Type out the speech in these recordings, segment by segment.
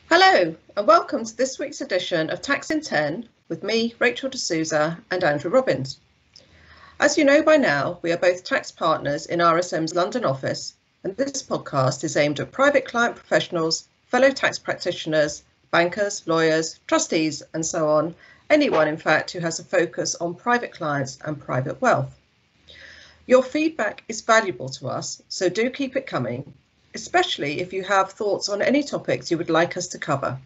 Hello and welcome to this week's edition of Tax in 10 with me, Rachel Souza and Andrew Robbins. As you know by now, we are both tax partners in RSM's London office, and this podcast is aimed at private client professionals, fellow tax practitioners, bankers, lawyers, trustees and so on, anyone in fact who has a focus on private clients and private wealth. Your feedback is valuable to us, so do keep it coming, especially if you have thoughts on any topics you would like us to cover.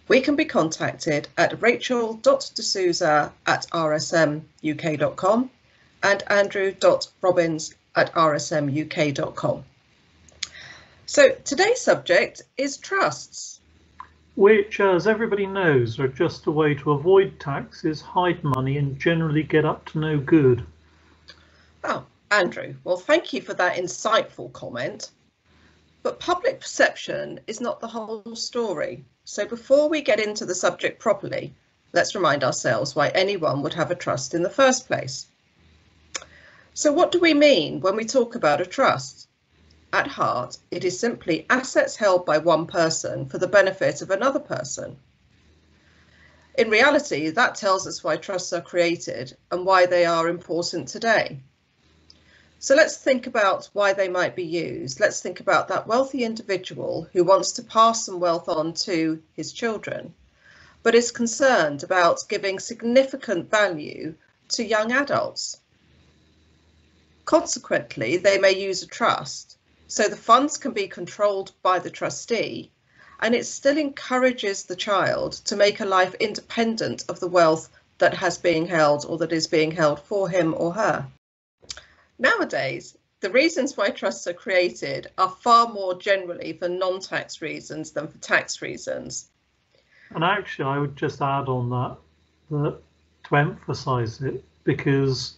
We can be contacted at rachel.d'souza@rsmuk.com and andrew.robbins@rsmuk.com. So today's subject is trusts. Which, as everybody knows, are just a way to avoid taxes, hide money and generally get up to no good. Oh, Andrew, well, thank you for that insightful comment. But public perception is not the whole story. So before we get into the subject properly, let's remind ourselves why anyone would have a trust in the first place. So what do we mean when we talk about a trust? At heart, it is simply assets held by one person for the benefit of another person. In reality, that tells us why trusts are created and why they are important today. So let's think about why they might be used. Let's think about that wealthy individual who wants to pass some wealth on to his children, but is concerned about giving significant value to young adults. Consequently, they may use a trust, so the funds can be controlled by the trustee, and it still encourages the child to make a life independent of the wealth that has being held or that is being held for him or her. Nowadays, the reasons why trusts are created are far more generally for non-tax reasons than for tax reasons. And actually, I would just add on that to emphasize it, because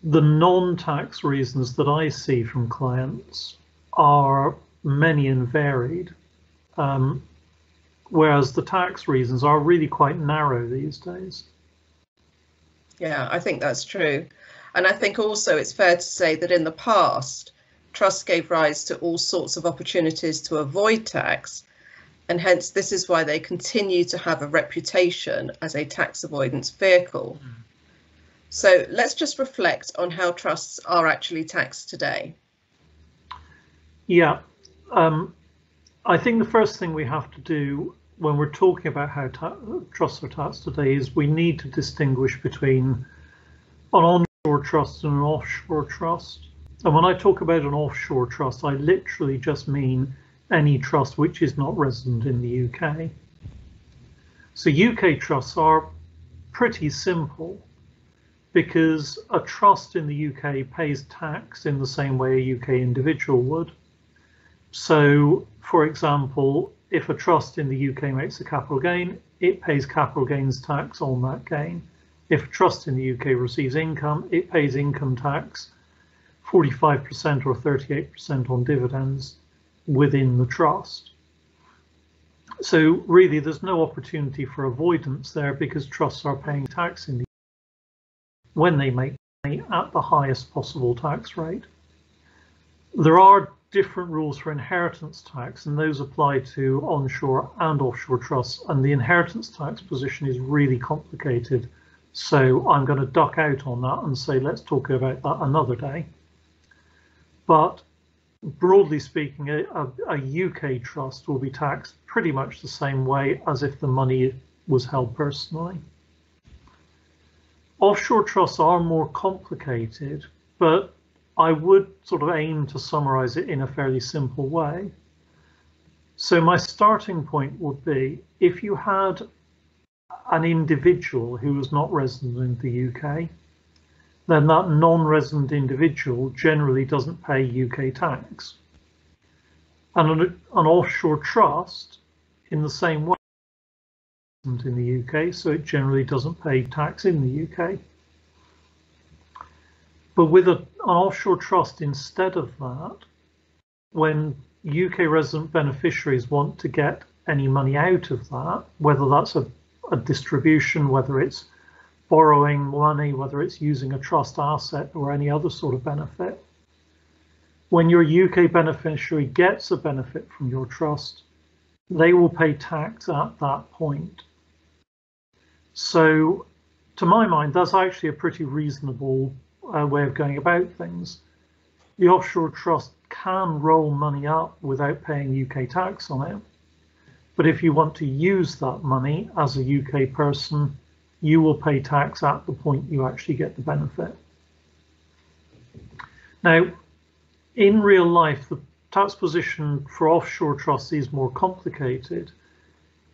the non-tax reasons that I see from clients are many and varied, whereas the tax reasons are really quite narrow these days. Yeah, I think that's true. And I think also it's fair to say that in the past, trusts gave rise to all sorts of opportunities to avoid tax, and hence this is why they continue to have a reputation as a tax avoidance vehicle. So let's just reflect on how trusts are actually taxed today. Yeah, I think the first thing we have to do when we're talking about how trusts are taxed today is we need to distinguish between an onshore trust and an offshore trust. And when I talk about an offshore trust, I literally just mean any trust which is not resident in the UK. So UK trusts are pretty simple because a trust in the UK pays tax in the same way a UK individual would. So, for example, if a trust in the UK makes a capital gain, it pays capital gains tax on that gain. If a trust in the UK receives income, it pays income tax, 45% or 38% on dividends within the trust. So really, there's no opportunity for avoidance there because trusts are paying tax in the UK when they make money at the highest possible tax rate. There are different rules for inheritance tax, and those apply to onshore and offshore trusts, and the inheritance tax position is really complicated, so I'm going to duck out on that and say let's talk about that another day. But broadly speaking, a UK trust will be taxed pretty much the same way as if the money was held personally. Offshore trusts are more complicated, but I would sort of aim to summarize it in a fairly simple way. So my starting point would be, if you had an individual who was not resident in the UK, then that non-resident individual generally doesn't pay UK tax. And an offshore trust, in the same way, isn't in the UK, so it generally doesn't pay tax in the UK. But with an offshore trust instead of that, when UK resident beneficiaries want to get any money out of that, whether that's a distribution, whether it's borrowing money, whether it's using a trust asset or any other sort of benefit, When your UK beneficiary gets a benefit from your trust, they will pay tax at that point. So, to my mind, that's actually a pretty reasonable way of going about things. The offshore trust can roll money up without paying UK tax on it. But if you want to use that money as a UK person, you will pay tax at the point you actually get the benefit. Now, in real life, the tax position for offshore trusts is more complicated,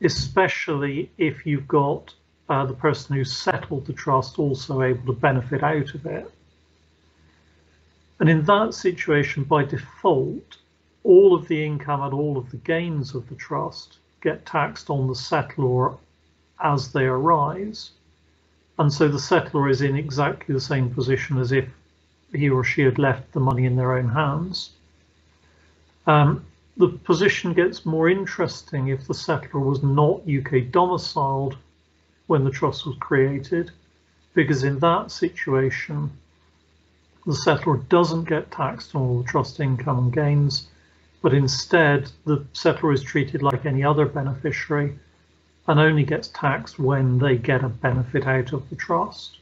especially if you've got the person who settled the trust also able to benefit out of it. And in that situation, by default, all of the income and all of the gains of the trust get taxed on the settlor as they arise. And so the settlor is in exactly the same position as if he or she had left the money in their own hands. The position gets more interesting if the settlor was not UK domiciled when the trust was created, because in that situation, the settlor doesn't get taxed on all the trust income and gains, but instead the settlor is treated like any other beneficiary and only gets taxed when they get a benefit out of the trust.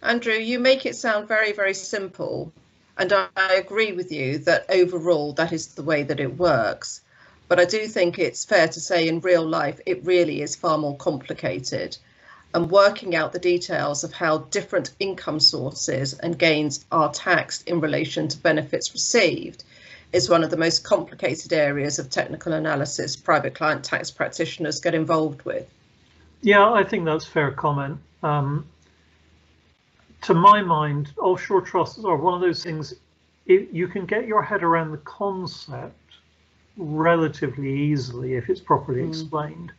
Andrew, you make it sound very, very simple, and I agree with you that overall that is the way that it works. But I do think it's fair to say in real life it really is far more complicated, and working out the details of how different income sources and gains are taxed in relation to benefits received is one of the most complicated areas of technical analysis private client tax practitioners get involved with. Yeah, I think that's a fair comment. To my mind, offshore trusts are one of those things, you can get your head around the concept relatively easily if it's properly explained.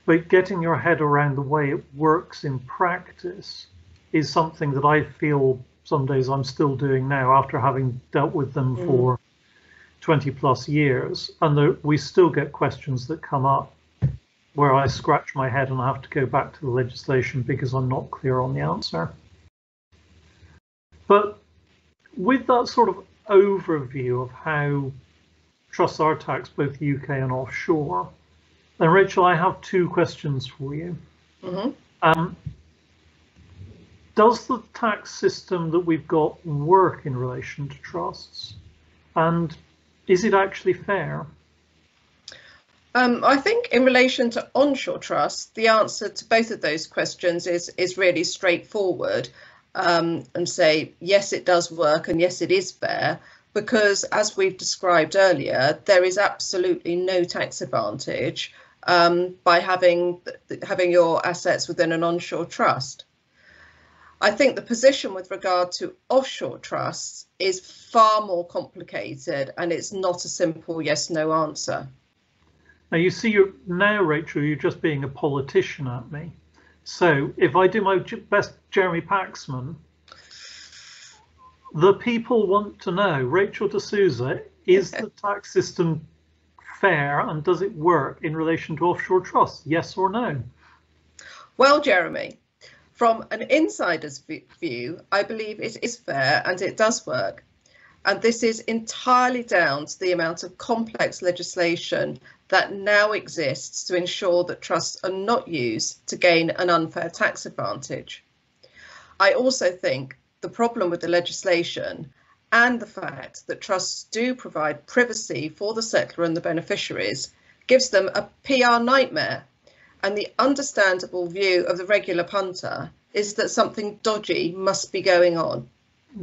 But getting your head around the way it works in practice is something that I feel some days I'm still doing now after having dealt with them for 20 plus years. And we still get questions that come up where I scratch my head and I have to go back to the legislation because I'm not clear on the answer. But with that sort of overview of how trusts are taxed both UK and offshore, then Rachel, I have two questions for you. Does the tax system that we've got work in relation to trusts? And is it actually fair? I think in relation to onshore trusts, the answer to both of those questions is really straightforward, and say, yes, it does work and yes, it is fair, because as we've described earlier, there is absolutely no tax advantage by having your assets within an onshore trust. I think the position with regard to offshore trusts is far more complicated, and it's not a simple yes/no answer. Now you see, now Rachel, you're just being a politician at me. So if I do my best Jeremy Paxman, the people want to know, Rachel de Souza, is the tax system fair and does it work in relation to offshore trusts? Yes or no? Well, Jeremy, from an insider's view, I believe it is fair and it does work. And this is entirely down to the amount of complex legislation that now exists to ensure that trusts are not used to gain an unfair tax advantage. I also think the problem with the legislation and the fact that trusts do provide privacy for the settlor and the beneficiaries gives them a PR nightmare. And the understandable view of the regular punter is that something dodgy must be going on.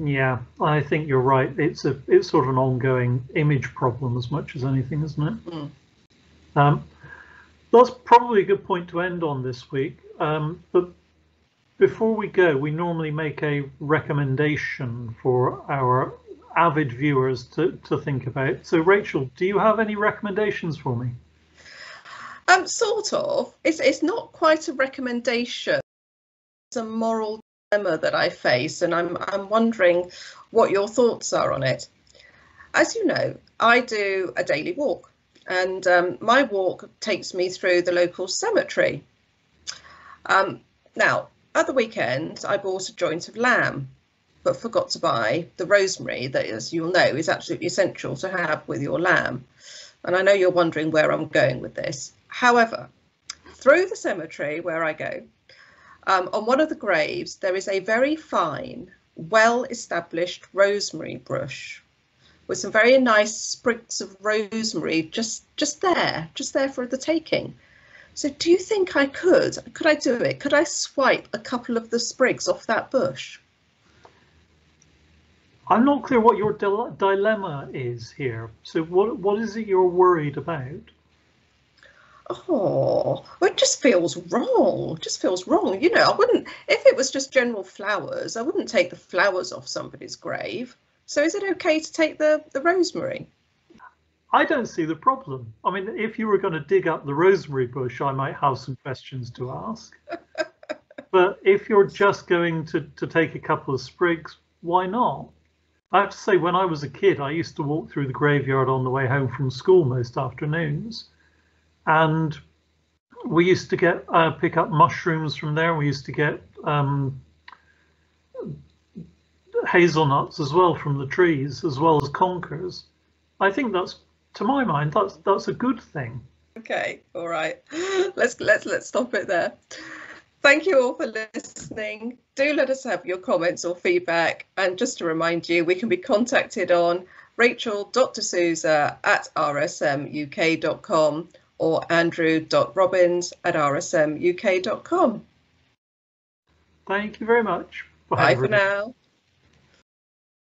Yeah, I think you're right. It's sort of an ongoing image problem as much as anything, isn't it? That's probably a good point to end on this week. But before we go, we normally make a recommendation for our avid viewers to think about. So Rachel, do you have any recommendations for me? Sort of. It's not quite a recommendation. It's a moral dilemma that I face, and I'm wondering what your thoughts are on it. As you know, I do a daily walk, and my walk takes me through the local cemetery. Now, at the weekend, I bought a joint of lamb, but forgot to buy the rosemary that, as you'll know, is absolutely essential to have with your lamb. And I know you're wondering where I'm going with this. However, through the cemetery where I go, on one of the graves, there is a very fine, well-established rosemary bush with some very nice sprigs of rosemary just there for the taking. So do you think I could I do it? Could I swipe a couple of the sprigs off that bush? I'm not clear what your dilemma is here. So what is it you're worried about? Oh, well, it just feels wrong. It just feels wrong. You know, I wouldn't, if it was just general flowers, I wouldn't take the flowers off somebody's grave. So is it okay to take the rosemary? I don't see the problem. I mean, if you were going to dig up the rosemary bush, I might have some questions to ask. But if you're just going to take a couple of sprigs, why not? I have to say, when I was a kid, I used to walk through the graveyard on the way home from school most afternoons. And we used to get pick up mushrooms from there. We used to get hazelnuts as well from the trees, as well as conkers. I think that's, to my mind, that's a good thing. Okay, all right. Let's stop it there. Thank you all for listening. Do let us have your comments or feedback. And just to remind you, we can be contacted on rachel.d'souza@rsmuk.com or andrew.robbins@rsmuk.com. Thank you very much. Bye for now.